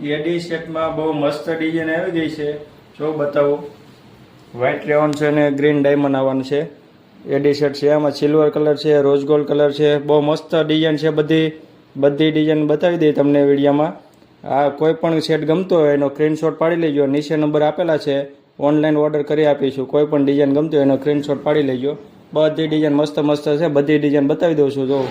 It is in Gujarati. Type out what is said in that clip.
એડી સેટમાં બહુ મસ્ત ડિઝાઇન આવી ગઈ છે. જો બતાવું, વ્હાઇટ રેવન છે અને ગ્રીન ડાયમંડ આવવાનું છે. એડી સેટ છે, આમાં સિલ્વર કલર છે, રોઝ ગોલ્ડ કલર છે. બહુ મસ્ત ડિઝાઇન છે. બધી ડિઝાઇન બતાવી દઈએ તમને વિડીયોમાં. આ કોઈ પણ સેટ ગમતો હોય એનો સ્ક્રીનશોટ પાડી લેજો. નીચે નંબર આપેલા છે, ઓનલાઈન ઓર્ડર કરી આપીશું. કોઈ પણ ડિઝાઇન ગમતી હોય એનો સ્ક્રીનશોટ પાડી લેજો. બધી ડિઝાઇન મસ્ત મસ્ત છે. બધી ડિઝાઇન બતાવી દઉં છું. જો